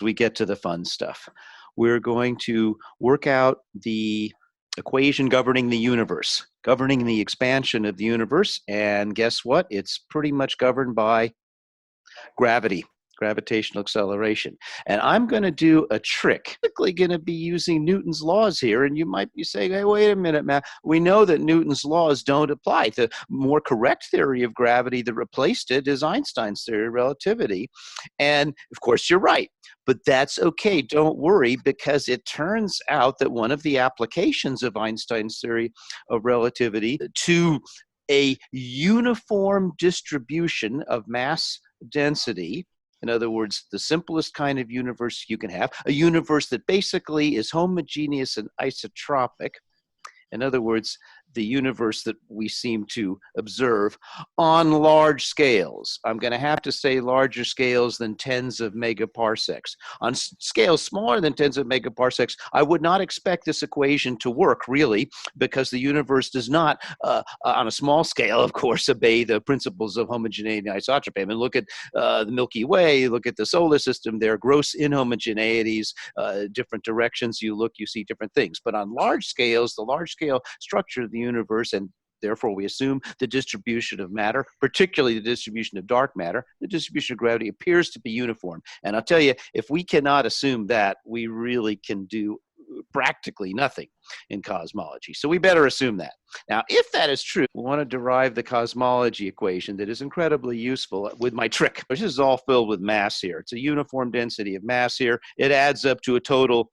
we get to the fun stuff. We're going to work out the equation governing the universe, governing the expansion of the universe. And guess what? It's pretty much governed by gravity, gravitational acceleration. And I'm going to do a trick. Typically going to be using Newton's laws here. And you might be saying, hey, wait a minute, Matt. We know that Newton's laws don't apply. The more correct theory of gravity that replaced it is Einstein's theory of relativity. And of course, you're right. But that's okay. Don't worry, because it turns out that one of the applications of Einstein's theory of relativity to a uniform distribution of mass density, in other words, the simplest kind of universe you can have, a universe that basically is homogeneous and isotropic. In other words, the universe that we seem to observe on large scales. I'm going to have to say larger scales than tens of megaparsecs. On scales smaller than tens of megaparsecs, I would not expect this equation to work, really, because the universe does not, on a small scale, of course, obey the principles of homogeneity and isotropy. I mean, look at the Milky Way, look at the solar system. There are gross inhomogeneities, different directions you look, you see different things. But on large scales, the large scale structure of the universe, and therefore we assume the distribution of matter, particularly the distribution of dark matter, the distribution of gravity appears to be uniform. And I'll tell you, if we cannot assume that, we really can do practically nothing in cosmology. So we better assume that. Now, if that is true, we want to derive the cosmology equation that is incredibly useful with my trick. This is all filled with mass here. It's a uniform density of mass here. It adds up to a total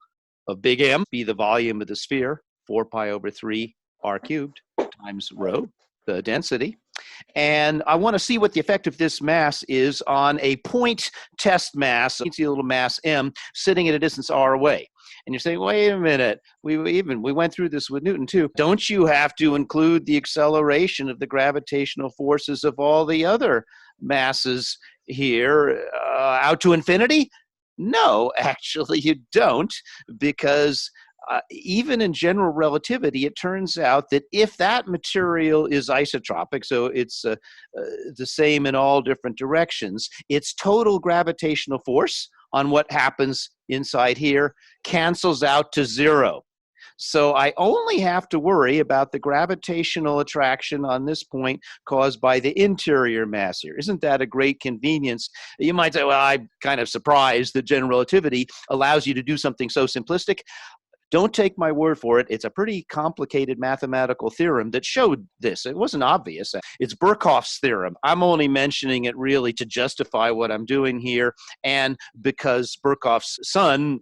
of big M, be the volume of the sphere, 4 pi over 3 r cubed times rho, the density. And I want to see what the effect of this mass is on a point test mass. You can see a little mass m sitting at a distance r away. And you're saying, wait a minute, we went through this with Newton too. Don't you have to include the acceleration of the gravitational forces of all the other masses here out to infinity? No, actually you don't, because even in general relativity, it turns out that if that material is isotropic, so it's the same in all different directions, its total gravitational force on what happens inside here cancels out to zero. So I only have to worry about the gravitational attraction on this point caused by the interior mass here. Isn't that a great convenience? You might say, well, I'm kind of surprised that general relativity allows you to do something so simplistic. Don't take my word for it. It's a pretty complicated mathematical theorem that showed this. It wasn't obvious. It's Burkhoffs Theorem. I'm only mentioning it really to justify what I'm doing here, and because Burkhoff's son,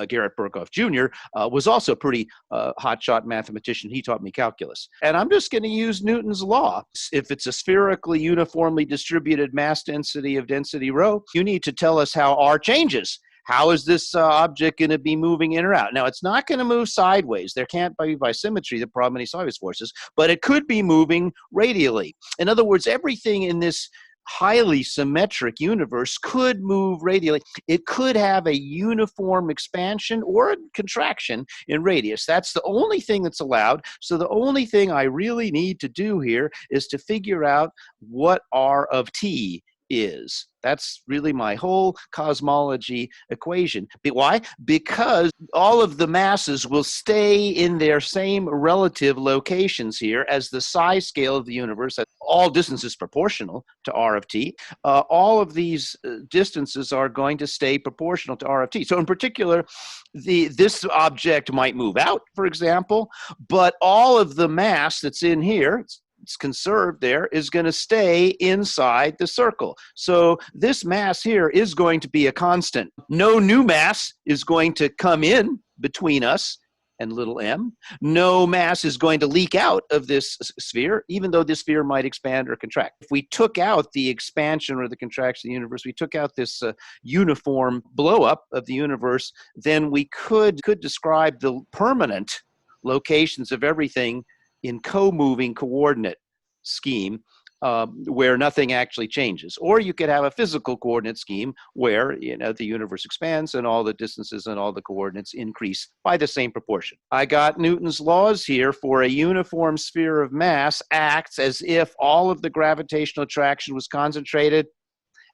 Garrett Burkhoff Jr., was also a pretty hotshot mathematician. He taught me calculus. And I'm just going to use Newton's law. If it's a spherically uniformly distributed mass density of density rho, you need to tell us how R changes. How is this object going to be moving in or out? Now, it's not going to move sideways. There can't be by symmetry the problem any sideways forces, but it could be moving radially. In other words, everything in this highly symmetric universe could move radially. It could have a uniform expansion or a contraction in radius. That's the only thing that's allowed. So the only thing I really need to do here is to figure out what R of t is. That's really my whole cosmology equation. Why? Because all of the masses will stay in their same relative locations here as the size scale of the universe. All distances proportional to R of t. All of these distances are going to stay proportional to R of t. So in particular, this object might move out, for example, but all of the mass that's in here, it's conserved there, is going to stay inside the circle. So this mass here is going to be a constant. No new mass is going to come in between us and little m. No mass is going to leak out of this sphere, even though this sphere might expand or contract. If we took out the expansion or the contraction of the universe, we took out this uniform blow-up of the universe, then we could describe the permanent locations of everything in co-moving coordinate scheme where nothing actually changes. Or you could have a physical coordinate scheme where the universe expands and all the distances and all the coordinates increase by the same proportion. I got Newton's laws here for a uniform sphere of mass acts as if all of the gravitational attraction was concentrated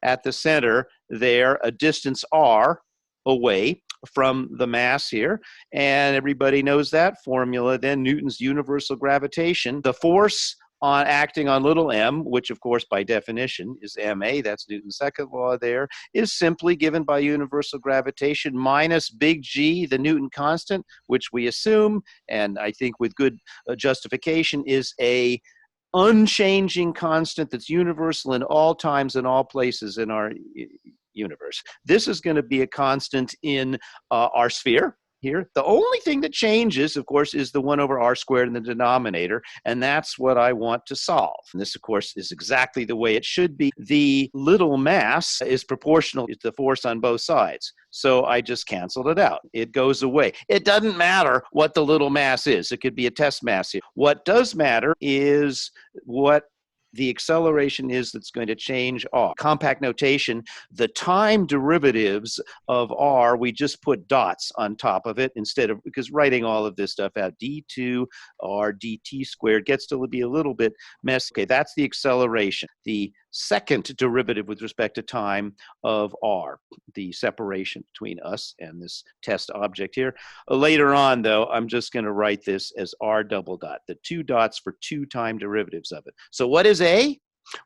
at the center there, a distance r, away from the mass here. And everybody knows that formula then, Newton's universal gravitation. The force on acting on little m, which of course by definition is ma, that's Newton's second law there, is simply given by universal gravitation minus big G, the Newton constant, which we assume, and I think with good justification, is a unchanging constant that's universal in all times and all places in our universe. This is going to be a constant in our sphere here. The only thing that changes, of course, is the 1 over r squared in the denominator, and that's what I want to solve. And this, of course, is exactly the way it should be. The little mass is proportional to the force on both sides, so I just canceled it out. It goes away. It doesn't matter what the little mass is. It could be a test mass here. What does matter is what the acceleration is that's going to change r. Compact notation, the time derivatives of r, we just put dots on top of it instead of, because writing all of this stuff out, d2 r dt squared gets to be a little bit messy. Okay, that's the acceleration. The second derivative with respect to time of r, the separation between us and this test object here. Later on, though, I'm just going to write this as r double dot, the two dots for two time derivatives of it. So what is a?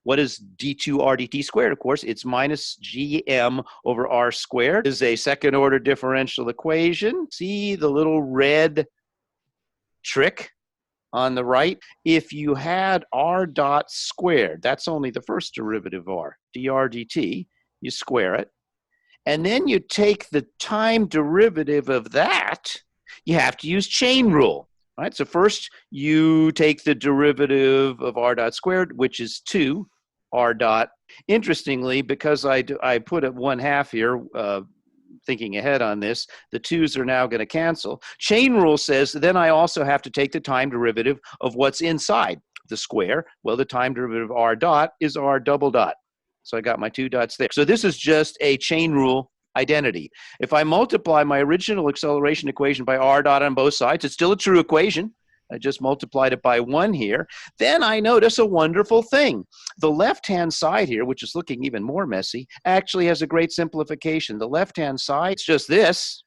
What is d2r dt squared? Of course, it's minus gm over r squared. This is a second order differential equation. See the little red trick on the right? If you had r dot squared, that's only the first derivative of r, dr dt, you square it, and then you take the time derivative of that, you have to use chain rule. Right, so first you take the derivative of r dot squared, which is 2 r dot. Interestingly, because I put it 1/2 here, thinking ahead on this, the 2's are now going to cancel. Chain rule says then I also have to take the time derivative of what's inside the square. Well, the time derivative of r dot is r double dot. So I got my 2 dots there. So this is just a chain rule identity. If I multiply my original acceleration equation by r dot on both sides, it's still a true equation. I just multiplied it by 1 here. Then I notice a wonderful thing. The left-hand side here, which is looking even more messy, actually has a great simplification. The left-hand side is just this,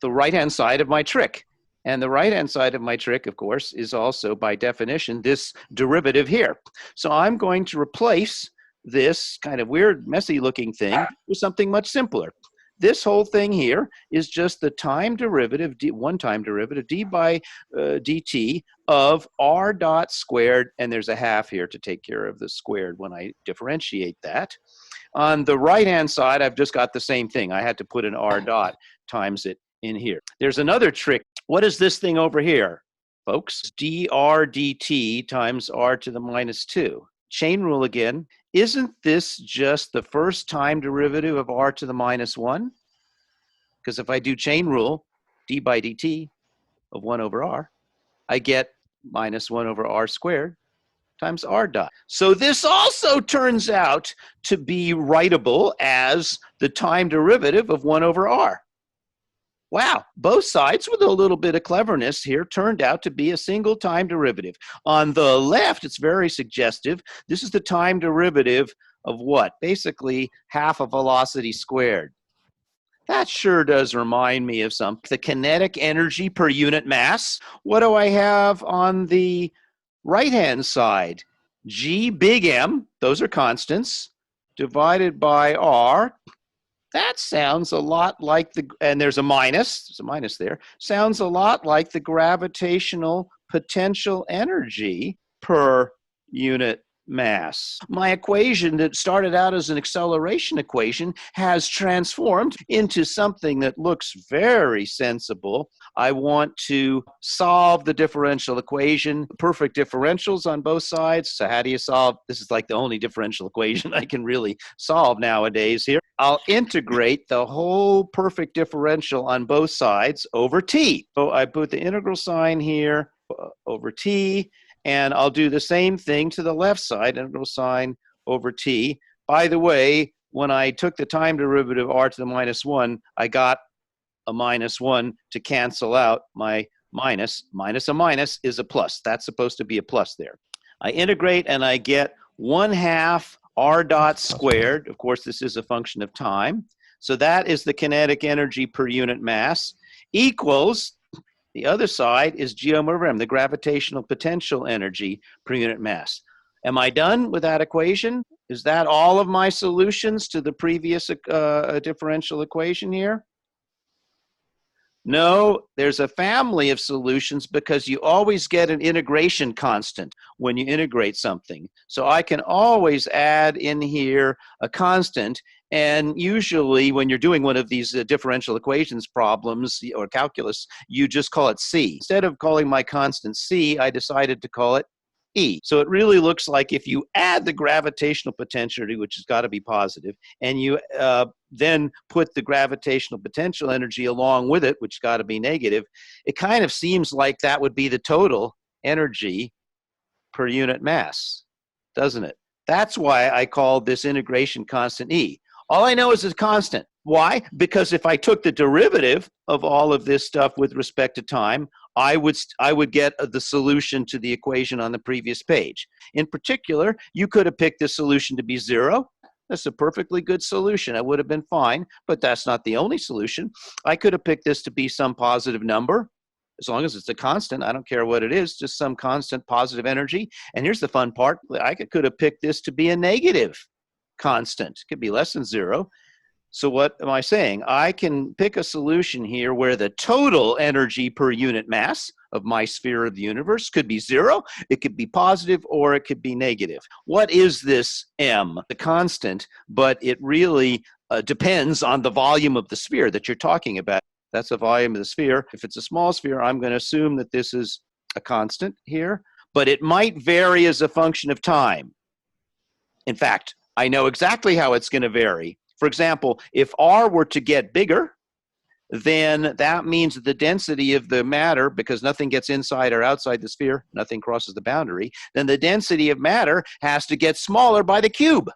the right-hand side of my trick. And the right-hand side of my trick, of course, is also, by definition, this derivative here. So I'm going to replace this kind of weird, messy-looking thing with something much simpler. This whole thing here is just the time derivative, one time derivative, d by dt of r dot squared, and there's a half here to take care of the squared when I differentiate that. On the right-hand side, I've just got the same thing. I had to put an r dot times it in here. There's another trick. What is this thing over here, folks? dr dt times r to the minus 2. Chain rule again. Isn't this just the first time derivative of r to the minus 1? Because if I do chain rule, d by dt of 1 over r, I get minus 1 over r squared times r dot. So this also turns out to be writable as the time derivative of 1 over r. Wow, both sides with a little bit of cleverness here turned out to be a single time derivative. On the left, it's very suggestive. This is the time derivative of what? Basically, half a velocity squared. That sure does remind me of something. The kinetic energy per unit mass. What do I have on the right-hand side? G big M, those are constants, divided by R. That sounds a lot like the, and there's a minus there, sounds a lot like the gravitational potential energy per unit mass. My equation that started out as an acceleration equation has transformed into something that looks very sensible. I want to solve the differential equation, perfect differentials on both sides. So how do you solve? This is like the only differential equation I can really solve nowadays here. I'll integrate the whole perfect differential on both sides over t. So I put the integral sign here over t, and I'll do the same thing to the left side, integral sign over t. By the way, when I took the time derivative r to the minus 1, I got a minus 1 to cancel out my minus. Minus a minus is a plus. That's supposed to be a plus there. I integrate and I get 1/2 r dot squared. Of course, this is a function of time. So that is the kinetic energy per unit mass equals, the other side is g over m, the gravitational potential energy per unit mass. Am I done with that equation? Is that all of my solutions to the previous differential equation here? No, there's a family of solutions because you always get an integration constant when you integrate something. So I can always add in here a constant, and usually when you're doing one of these differential equations problems or calculus, you just call it C. Instead of calling my constant C, I decided to call it E. So it really looks like if you add the gravitational potential, which has got to be positive, and you then put the gravitational potential energy along with it, which has got to be negative, it kind of seems like that would be the total energy per unit mass, doesn't it? That's why I called this integration constant E. All I know is it's constant. Why? Because if I took the derivative of all of this stuff with respect to time, I would get the solution to the equation on the previous page. In particular, you could have picked this solution to be 0. That's a perfectly good solution. I would have been fine, but that's not the only solution. I could have picked this to be some positive number. As long as it's a constant, I don't care what it is, just some constant positive energy. And here's the fun part. I could have picked this to be a negative constant. It could be less than 0. So what am I saying? I can pick a solution here where the total energy per unit mass of my sphere of the universe could be 0, it could be positive, or it could be negative. What is this m? The constant, but it really depends on the volume of the sphere that you're talking about. That's the volume of the sphere. If it's a small sphere, I'm going to assume that this is a constant here, but it might vary as a function of time. In fact, I know exactly how it's going to vary. For example, if R were to get bigger, then that means that the density of the matter, because nothing gets inside or outside the sphere, nothing crosses the boundary, then the density of matter has to get smaller by the cube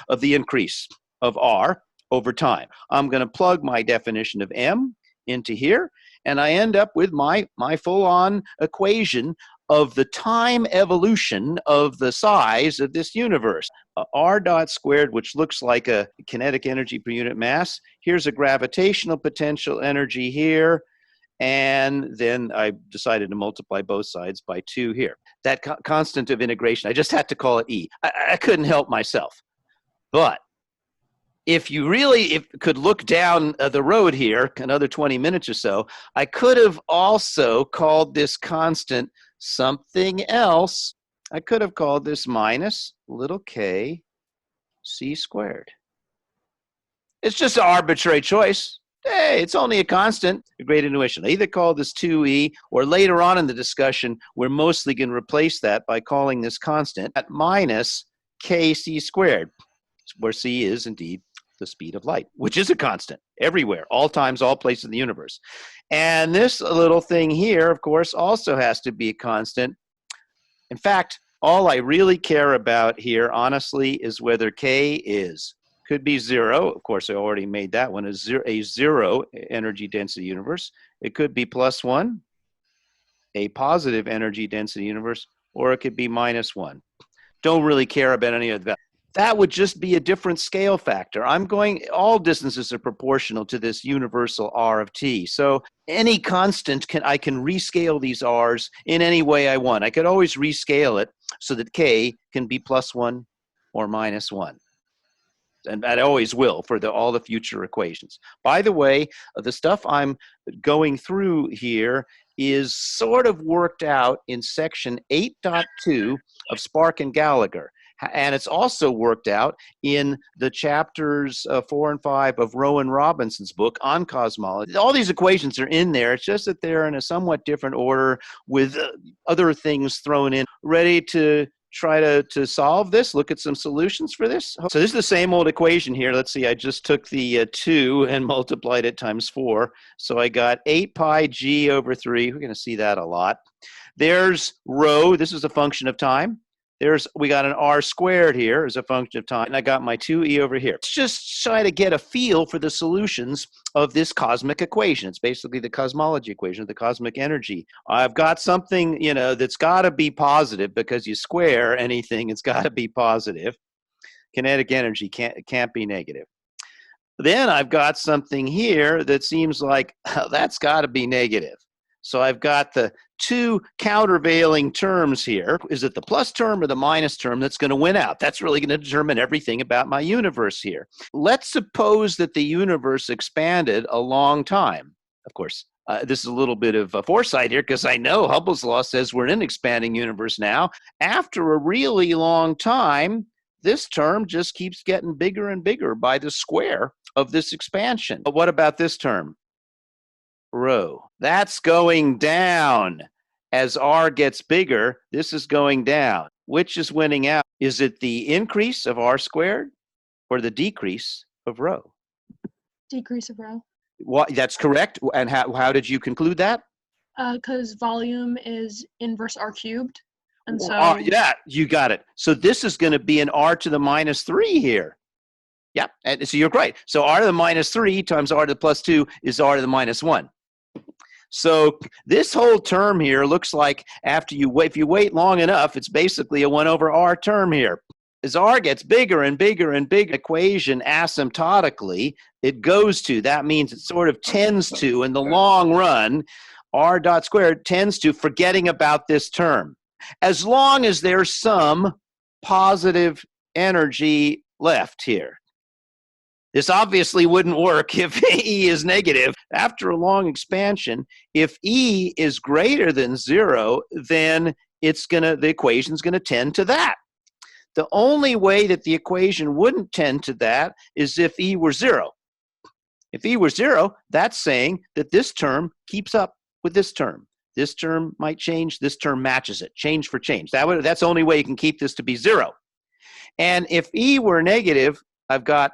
of the increase of R over time. I'm going to plug my definition of M into here, and I end up with my full-on equation of the time evolution of the size of this universe. R dot squared, which looks like a kinetic energy per unit mass. Here's a gravitational potential energy here. And then I decided to multiply both sides by 2 here. That constant of integration, I just had to call it E. I couldn't help myself. But if you really could look down the road here, another 20 minutes or so, I could have also called this constant something else. I could have called this minus little k c squared. It's just an arbitrary choice. Hey, it's only a constant. A great intuition. I either call this 2e, or later on in the discussion, we're mostly going to replace that by calling this constant at minus kc squared, where c is indeed the speed of light, which is a constant everywhere, all times, all places in the universe. And this little thing here, of course, also has to be a constant. In fact, all I really care about here, honestly, is whether k could be 0. Of course, I already made that one a zero energy density universe. It could be +1, a positive energy density universe, or it could be -1. Don't really care about any of that. That would just be a different scale factor. All distances are proportional to this universal R of t. So any constant, I can rescale these R's in any way I want. I could always rescale it so that k can be +1 or -1. And I always will for all the future equations. By the way, the stuff I'm going through here is sort of worked out in section 8.2 of Spark and Gallagher. And it's also worked out in the chapters 4 and 5 of Rowan Robinson's book on cosmology. All these equations are in there. It's just that they're in a somewhat different order with other things thrown in. Ready to try to solve this, look at some solutions for this? So this is the same old equation here. Let's see, I just took the 2 and multiplied it times 4. So I got 8 pi g over 3. We're going to see that a lot. There's rho. This is a function of time. We got an r squared here as a function of time, and I got my 2e over here. Let's just try to get a feel for the solutions of this cosmic equation. It's basically the cosmology equation of the cosmic energy. I've got something, that's got to be positive, because you square anything, it's got to be positive. Kinetic energy can't be negative. Then I've got something here that seems like that's got to be negative. So I've got the two countervailing terms here. Is it the plus term or the minus term that's going to win out? That's really going to determine everything about my universe here. Let's suppose that the universe expanded a long time. Of course, this is a little bit of a foresight here because I know Hubble's law says we're in an expanding universe now. After a really long time, this term just keeps getting bigger and bigger by the square of this expansion. But what about this term? Rho. That's going down. As r gets bigger, this is going down. Which is winning out? Is it the increase of r squared or the decrease of rho? Decrease of rho. That's correct. And how did you conclude that? Because volume is inverse r cubed. And so yeah, you got it. So this is going to be an r to the minus 3 here. Yeah, and so you're right. So r to the minus 3 times r to the plus 2 is r to the minus 1. So this whole term here looks like after you wait, if you wait long enough, it's basically a 1 over r term here. As r gets bigger and bigger and bigger, equation asymptotically, it goes to, that means it sort of tends to, in the long run, r dot squared tends to forgetting about this term. As long as there's some positive energy left here. This obviously wouldn't work if E is negative. After a long expansion, if E is greater than 0, then the equation's going to tend to that. The only way that the equation wouldn't tend to that is if E were 0. If E were 0, that's saying that this term keeps up with this term. This term might change, this term matches it, change for change. That's the only way you can keep this to be 0. And if E were negative, I've got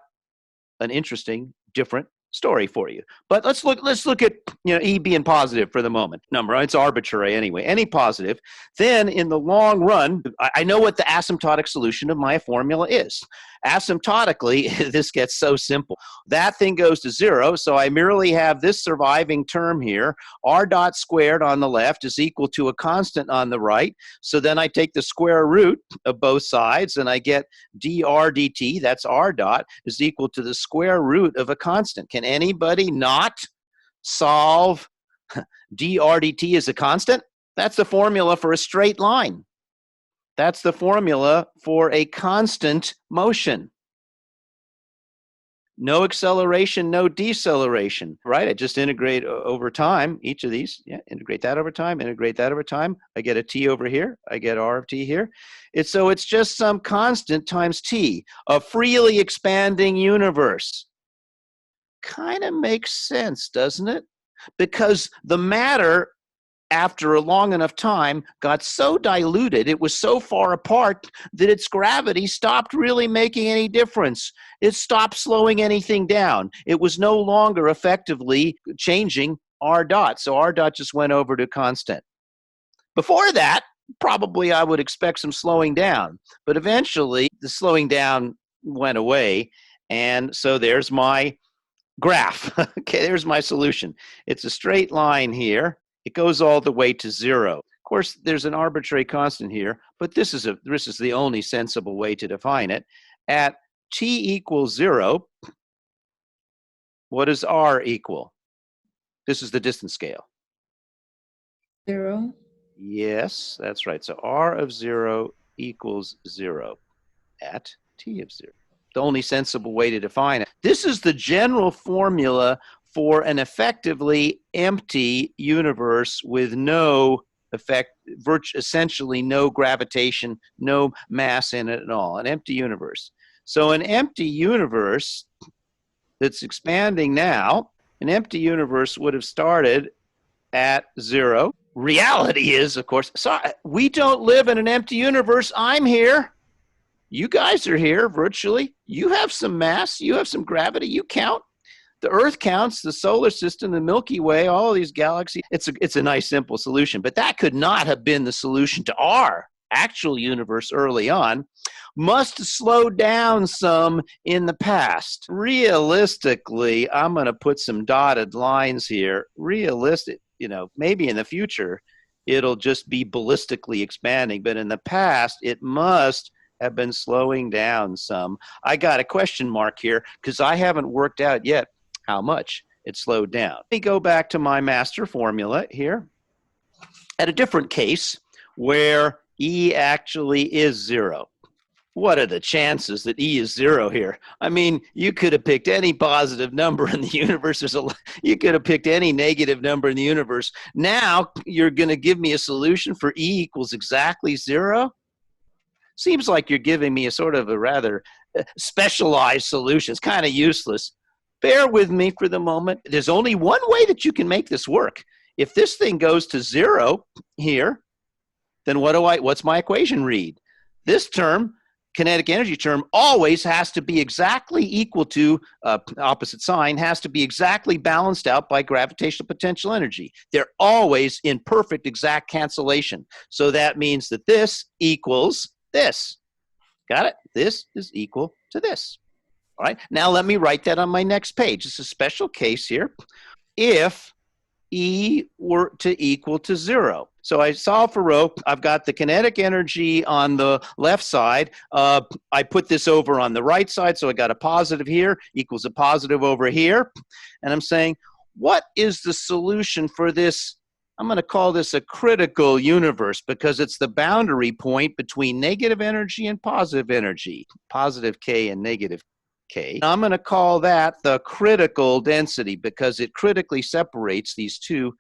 an interesting, different story for you. But let's look at E being positive for the moment. Number, it's arbitrary anyway. Any positive, then in the long run, I know what the asymptotic solution of my formula is. Asymptotically, this gets so simple. That thing goes to 0, so I merely have this surviving term here. R dot squared on the left is equal to a constant on the right. So then I take the square root of both sides, and I get dr dt, that's r dot, is equal to the square root of a constant. Can anybody not solve dr dt as a constant? That's the formula for a straight line. That's the formula for a constant motion. No acceleration, no deceleration, right? I just integrate over time, each of these. Yeah, integrate that over time, integrate that over time. I get a t over here. I get r of t here. So it's just some constant times t, a freely expanding universe. Kind of makes sense, doesn't it? Because the matter, after a long enough time, got so diluted, it was so far apart that its gravity stopped really making any difference. It stopped slowing anything down. It was no longer effectively changing r dot. So r dot just went over to constant. Before that, probably I would expect some slowing down. But eventually, the slowing down went away. And so there's my graph. Okay, there's my solution. It's a straight line here. It goes all the way to 0. Of course, there's an arbitrary constant here, but this is the only sensible way to define it. At t equals 0, what does r equal? This is the distance scale. 0. Yes, that's right. So r of 0 equals 0 at t of 0. The only sensible way to define it. This is the general formula for an effectively empty universe with no effect, essentially no gravitation, no mass in it at all, an empty universe. So an empty universe that's expanding now, an empty universe would have started at 0. Reality is, of course, we don't live in an empty universe. I'm here. You guys are here virtually. You have some mass. You have some gravity. You count. The Earth counts, the solar system, the Milky Way, all these galaxies. It's a nice, simple solution. But that could not have been the solution to our actual universe early on. Must have slowed down some in the past. Realistically, I'm going to put some dotted lines here. Realistic, maybe in the future, it'll just be ballistically expanding. But in the past, it must have been slowing down some. I got a question mark here because I haven't worked out yet how much it slowed down. Let me go back to my master formula here at a different case where E actually is 0. What are the chances that E is 0 here? I mean, you could have picked any positive number in the universe. You could have picked any negative number in the universe. Now you're going to give me a solution for E equals exactly 0? Seems like you're giving me a sort of a rather specialized solution. It's kind of useless. Bear with me for the moment. There's only one way that you can make this work. If this thing goes to 0 here, then what's my equation read? This term, kinetic energy term, always has to be exactly equal to, opposite sign, has to be exactly balanced out by gravitational potential energy. They're always in perfect exact cancellation. So that means that this equals this. Got it? This is equal to this. All right. Now let me write that on my next page. It's a special case here. If E were to equal to 0. So I solve for rho. I've got the kinetic energy on the left side. I put this over on the right side, so I got a positive here equals a positive over here. And I'm saying, what is the solution for this? I'm going to call this a critical universe because it's the boundary point between negative energy and positive energy, positive K and negative K. I'm going to call that the critical density because it critically separates these two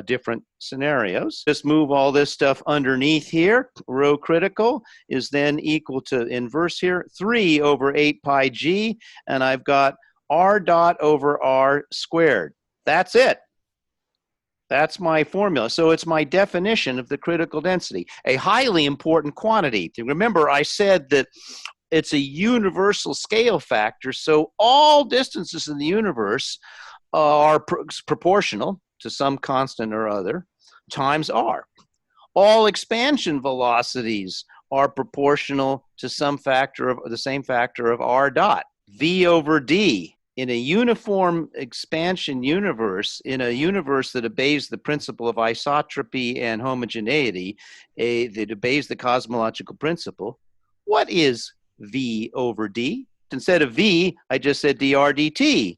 different scenarios. Just move all this stuff underneath here. Rho critical is then equal to inverse here, 3 over 8 pi g, and I've got r dot over r squared. That's it. That's my formula. So it's my definition of the critical density, a highly important quantity. Remember, I said that it's a universal scale factor, so all distances in the universe are proportional to some constant or other times r. All expansion velocities are proportional to some factor of the same factor of r dot. V over d. In a uniform expansion universe, in a universe that obeys the principle of isotropy and homogeneity, that obeys the cosmological principle, what is V over D? Instead of V, I just said dr dt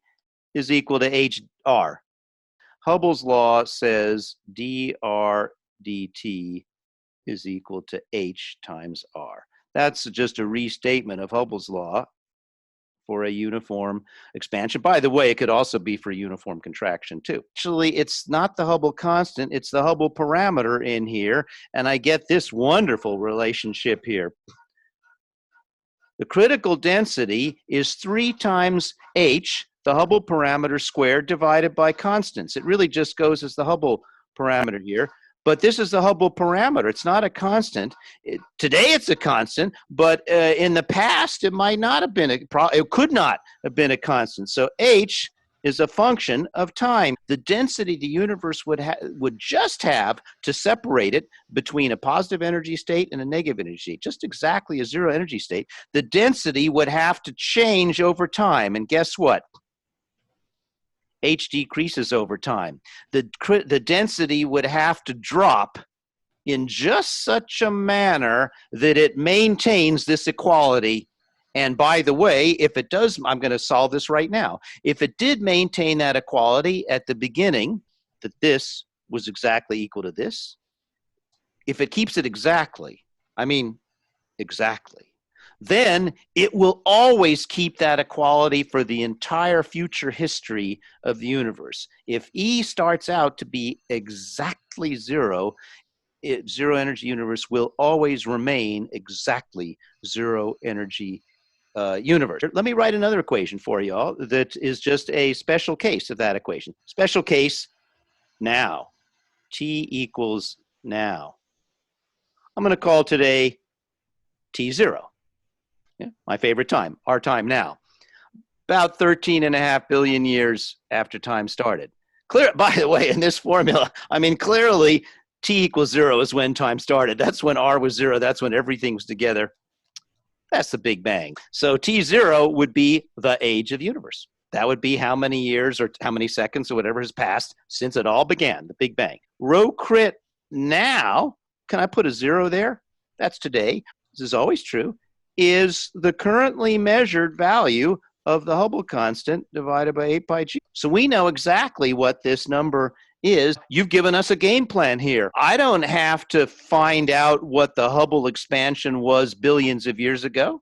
is equal to hr. Hubble's law says dr dt is equal to h times r. That's just a restatement of Hubble's law for a uniform expansion. By the way, it could also be for uniform contraction too. Actually, it's not the Hubble constant, it's the Hubble parameter in here, and I get this wonderful relationship here. The critical density is 3 times h, the Hubble parameter squared, divided by constants. It really just goes as the Hubble parameter here. But this is the Hubble parameter. It's not a constant. Today it's a constant, but in the past it might not have been. It could not have been a constant. So h is a function of time. The density the universe would just have to separate it between a positive energy state and a negative energy state, just exactly a zero energy state. The density would have to change over time. And guess what? H decreases over time. The density would have to drop in just such a manner that it maintains this equality. And by the way, if it does, I'm going to solve this right now. If it did maintain that equality at the beginning, that this was exactly equal to this, if it keeps it exactly, I mean exactly, then it will always keep that equality for the entire future history of the universe. If E starts out to be exactly zero, zero energy universe will always remain exactly zero energy universe. Let me write another equation for you all that is just a special case of that equation. Special case now. T equals now. I'm going to call today T0. Yeah, my favorite time, our time now. About 13.5 billion years after time started. Clear, by the way, in this formula, I mean, clearly T equals 0 is when time started. That's when R was 0. That's when everything was together. That's the Big Bang. So T0 would be the age of the universe. That would be how many years or how many seconds or whatever has passed since it all began, the Big Bang. Rho crit now, can I put a 0 there? That's today. This is always true. is the currently measured value of the Hubble constant divided by 8 pi g. So we know exactly what this number is. You've given us a game plan here. I don't have to find out what the Hubble expansion was billions of years ago.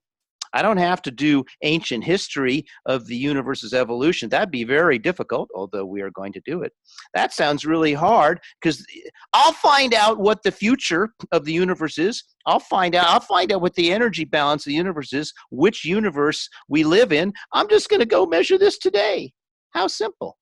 I don't have to do ancient history of the universe's evolution. That'd be very difficult, although we are going to do it. That sounds really hard because I'll find out what the future of the universe is. I'll find out what the energy balance of the universe is, which universe we live in. I'm just going to go measure this today. How simple.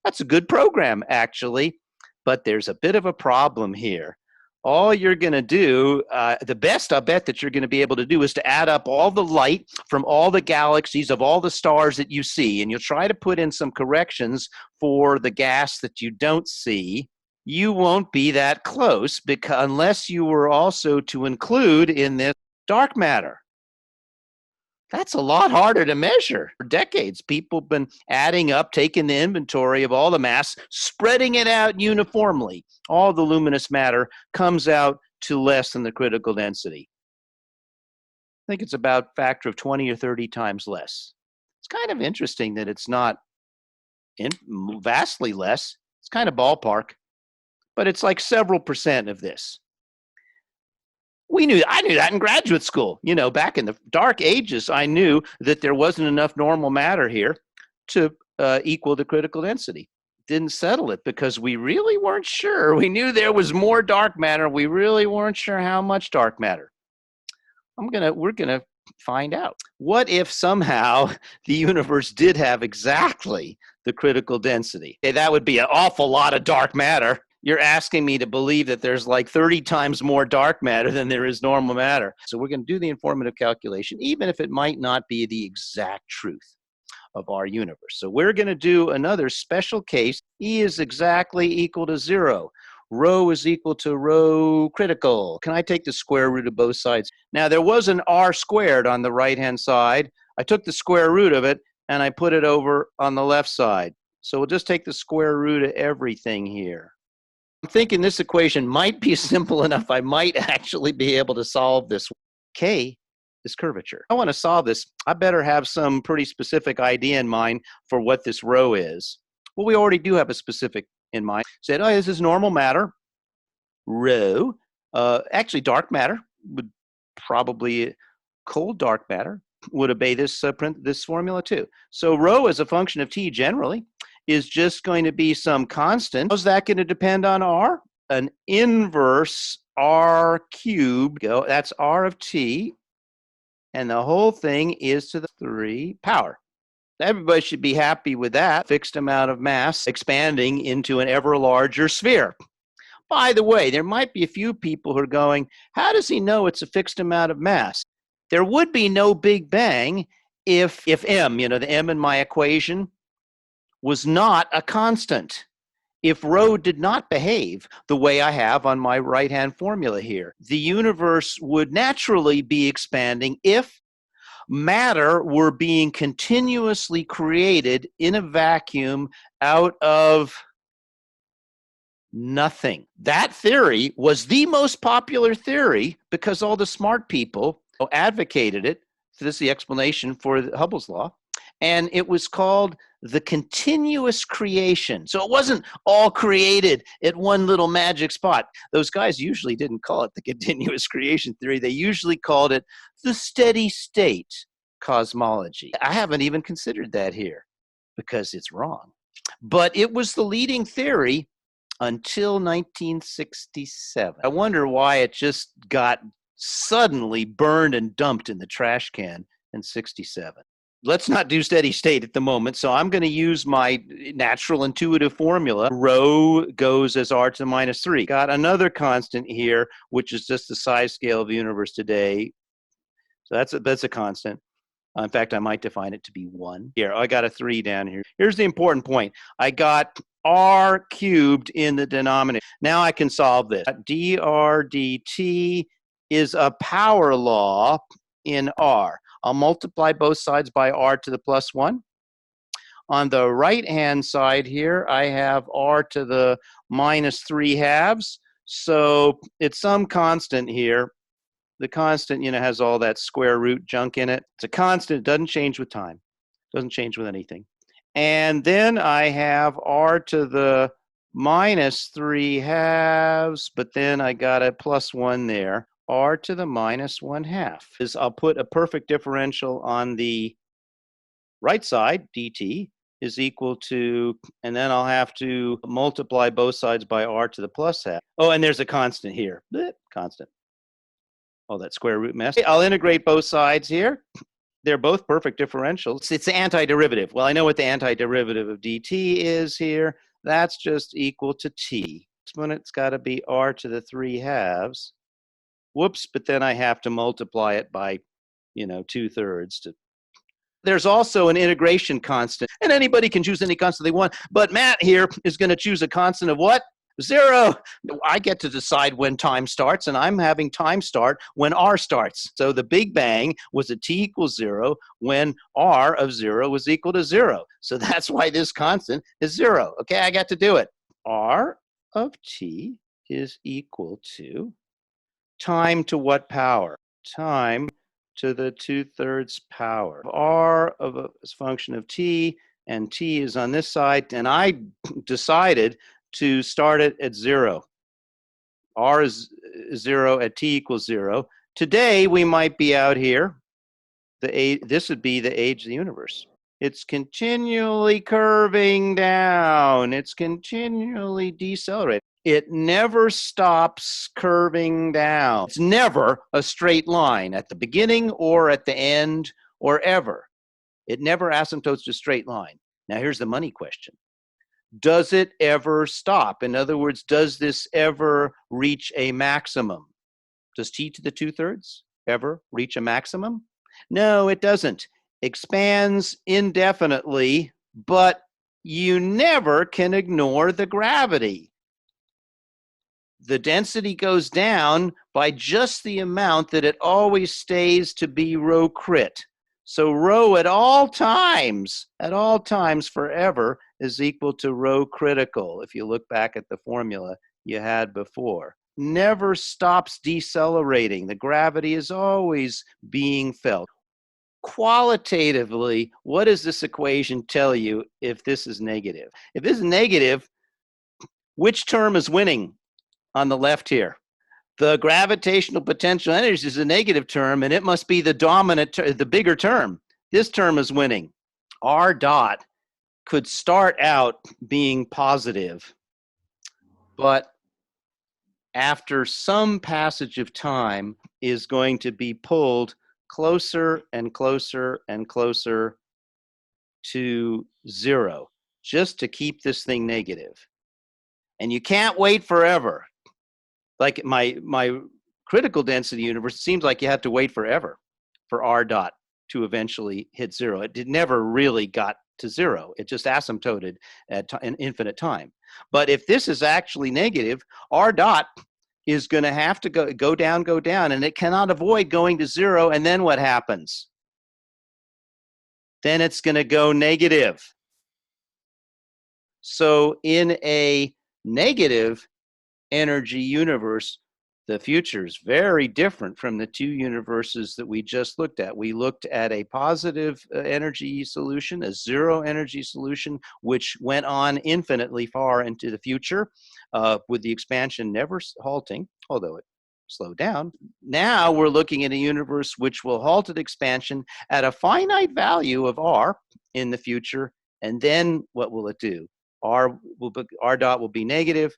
That's a good program, actually, but there's a bit of a problem here. All you're going to do, the best I bet that you're going to be able to do is to add up all the light from all the galaxies of all the stars that you see, and you'll try to put in some corrections for the gas that you don't see. You won't be that close because unless you were also to include in this dark matter. That's a lot harder to measure. For decades, people have been adding up, taking the inventory of all the mass, spreading it out uniformly. All the luminous matter comes out to less than the critical density. I think it's about a factor of 20 or 30 times less. It's kind of interesting that it's not vastly less. It's kind of ballpark, but it's like several percent of this. I knew that in graduate school. You know, back in the dark ages, I knew that there wasn't enough normal matter here to equal the critical density. Didn't settle it because we really weren't sure. We knew there was more dark matter. We really weren't sure how much dark matter. We're gonna find out. What if somehow the universe did have exactly the critical density? Okay, that would be an awful lot of dark matter. You're asking me to believe that there's like 30 times more dark matter than there is normal matter. So we're going to do the informative calculation, even if it might not be the exact truth of our universe. So we're going to do another special case. E is exactly equal to 0. Rho is equal to rho critical. Can I take the square root of both sides? Now, there was an r squared on the right-hand side. I took the square root of it, and I put it over on the left side. So we'll just take the square root of everything here. I'm thinking this equation might be simple enough. I might actually be able to solve this. K is curvature. I want to solve this. I better have some pretty specific idea in mind for what this rho is. Well, we already do have a specific in mind. Said, oh, this is normal matter. Rho. Actually, dark matter would probably, cold dark matter would obey this formula too. So rho as a function of t generally is just going to be some constant. How's that going to depend on r? An inverse r cubed. That's r of t. And the whole thing is to the 3 power. Everybody should be happy with that. Fixed amount of mass expanding into an ever larger sphere. By the way, there might be a few people who are going, how does he know it's a fixed amount of mass? There would be no Big Bang if m, you know, the m in my equation, was not a constant. If rho did not behave the way I have on my right-hand formula here, the universe would naturally be expanding if matter were being continuously created in a vacuum out of nothing. That theory was the most popular theory because all the smart people advocated it. So this is the explanation for Hubble's law. And it was called the continuous creation. So it wasn't all created at one little magic spot. Those guys usually didn't call it the continuous creation theory. They usually called it the steady state cosmology. I haven't even considered that here because it's wrong. But it was the leading theory until 1967. I wonder why it just got suddenly burned and dumped in the trash can in 67. Let's not do steady state at the moment, so I'm going to use my natural intuitive formula. Rho goes as r to the minus 3. Got another constant here, which is just the size scale of the universe today. So that's a constant. In fact, I might define it to be 1. Here, I got a 3 down here. Here's the important point. I got r cubed in the denominator. Now I can solve this. dr dt is a power law in r. I'll multiply both sides by r to the plus 1. On the right-hand side here, I have r to the minus 3 halves. So it's some constant here. The constant, has all that square root junk in it. It's a constant. It doesn't change with time. It doesn't change with anything. And then I have r to the minus 3 halves, but then I got a plus 1 there. R to the minus 1 half. I'll put a perfect differential on the right side, dt, is equal to, and then I'll have to multiply both sides by r to the plus half. Oh, and there's a constant here. Constant. Oh, that square root mess. I'll integrate both sides here. They're both perfect differentials. It's the antiderivative. Well, I know what the antiderivative of dt is here. That's just equal to t. It's got to be r to the 3 halves. Whoops, but then I have to multiply it by, 2/3 to. There's also an integration constant, and anybody can choose any constant they want, but Matt here is going to choose a constant of what? 0. I get to decide when time starts, and I'm having time start when r starts. So the Big Bang was at t equals 0 when r of 0 was equal to 0. So that's why this constant is 0. Okay, I got to do it. R of t is equal to time to what power? Time to the 2/3 power. R of a function of t, and t is on this side, and I decided to start it at 0. R is 0 at t equals 0. Today, we might be out here. This would be the age of the universe. It's continually curving down. It's continually decelerating. It never stops curving down. It's never a straight line at the beginning or at the end or ever. It never asymptotes to a straight line. Now, here's the money question. Does it ever stop? In other words, does this ever reach a maximum? Does t to the 2/3 ever reach a maximum? No, it doesn't. Expands indefinitely, but you never can ignore the gravity. The density goes down by just the amount that it always stays to be rho crit. So rho at all times forever is equal to rho critical, if you look back at the formula you had before. Never stops decelerating. The gravity is always being felt. Qualitatively, what does this equation tell you if this is negative? If this is negative, which term is winning on the left here? The gravitational potential energy is a negative term, and it must be the dominant, the bigger term. This term is winning. R dot could start out being positive, but after some passage of time is going to be pulled closer and closer and closer to 0, just to keep this thing negative. And you can't wait forever. Like my critical density universe, it seems like you have to wait forever for r dot to eventually hit 0. It never really got to 0. It just asymptoted at an infinite time. But if this is actually negative, r dot is going to have to go down, and it cannot avoid going to 0. And then what happens? Then it's going to go negative. So in a negative energy universe, the future is very different from the two universes that we just looked at. We looked at a positive energy solution, a 0 energy solution, which went on infinitely far into the future with the expansion never halting, although it slowed down. Now we're looking at a universe which will halt at expansion at a finite value of r in the future, and then what will it do? R dot will be negative,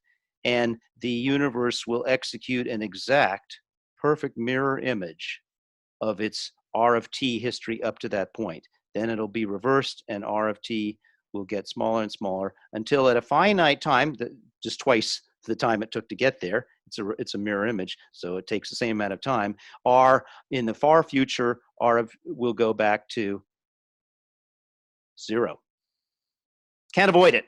and the universe will execute an exact, perfect mirror image of its R of t history up to that point. Then it'll be reversed, and R of t will get smaller and smaller until at a finite time, just twice the time it took to get there, it's a mirror image, so it takes the same amount of time. R in the far future, will go back to 0. Can't avoid it.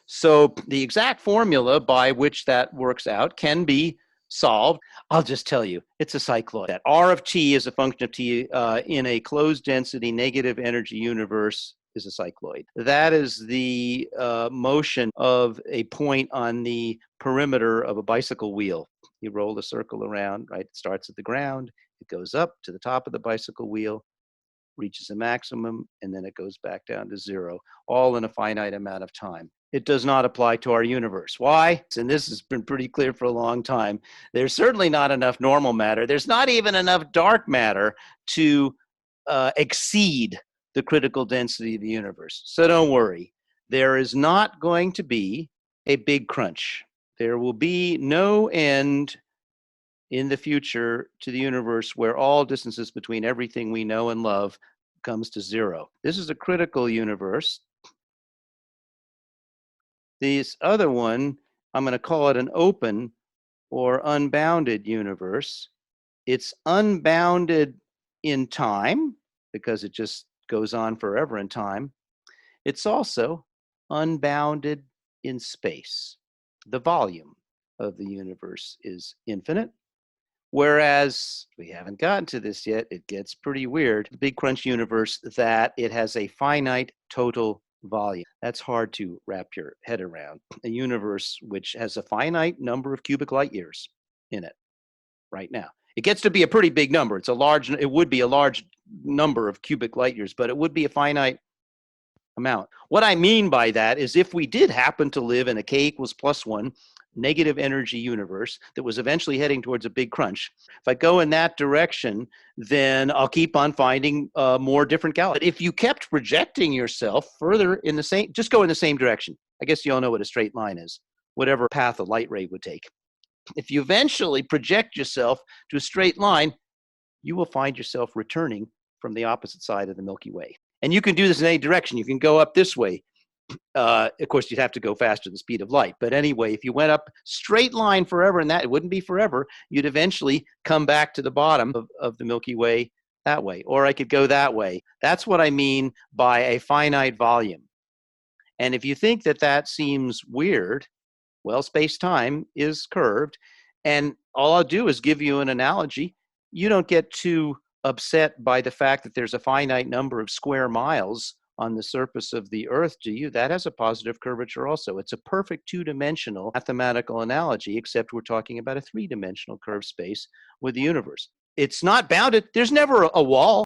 So the exact formula by which that works out can be solved. I'll just tell you, it's a cycloid. That R of t is a function of t in a closed density negative energy universe is a cycloid. That is the motion of a point on the perimeter of a bicycle wheel. You roll the circle around, right? It starts at the ground, It goes up to the top of the bicycle wheel, reaches a maximum, and then it goes back down to zero, all in a finite amount of time. It does not apply to our universe. Why? And this has been pretty clear for a long time. There's certainly not enough normal matter. There's not even enough dark matter to exceed the critical density of the universe. So don't worry. There is not going to be a big crunch. There will be no end in the future to the universe where all distances between everything we know and love comes to zero. This is a critical universe. This other one, I'm going to call it an open or unbounded universe. It's unbounded in time because it just goes on forever in time. It's also unbounded in space. The volume of the universe is infinite. Whereas we haven't gotten to this yet, it gets pretty weird. The Big Crunch universe, that it has a finite total volume. That's hard to wrap your head around. A universe which has a finite number of cubic light years in it right now. It gets to be a pretty big number. It would be a large number of cubic light years, but it would be a finite amount. What I mean by that is if we did happen to live in a k equals +1 negative energy universe that was eventually heading towards a big crunch, if I go in that direction, then I'll keep on finding more different galaxies. But if you kept projecting yourself further in the same, just go in the same direction. I guess you all know what a straight line is, whatever path a light ray would take. If you eventually project yourself to a straight line, you will find yourself returning from the opposite side of the Milky Way. And you can do this in any direction. You can go up this way. Of course, you'd have to go faster than the speed of light. But anyway, if you went up straight line forever, and that it wouldn't be forever, you'd eventually come back to the bottom of the Milky Way that way. Or I could go that way. That's what I mean by a finite volume. And if you think that that seems weird, well, space-time is curved. And all I'll do is give you an analogy. You don't get too upset by the fact that there's a finite number of square miles on the surface of the Earth, do you? That has a positive curvature also. It's a perfect two-dimensional mathematical analogy, except we're talking about a three-dimensional curved space with the universe. It's not bounded. There's never a wall.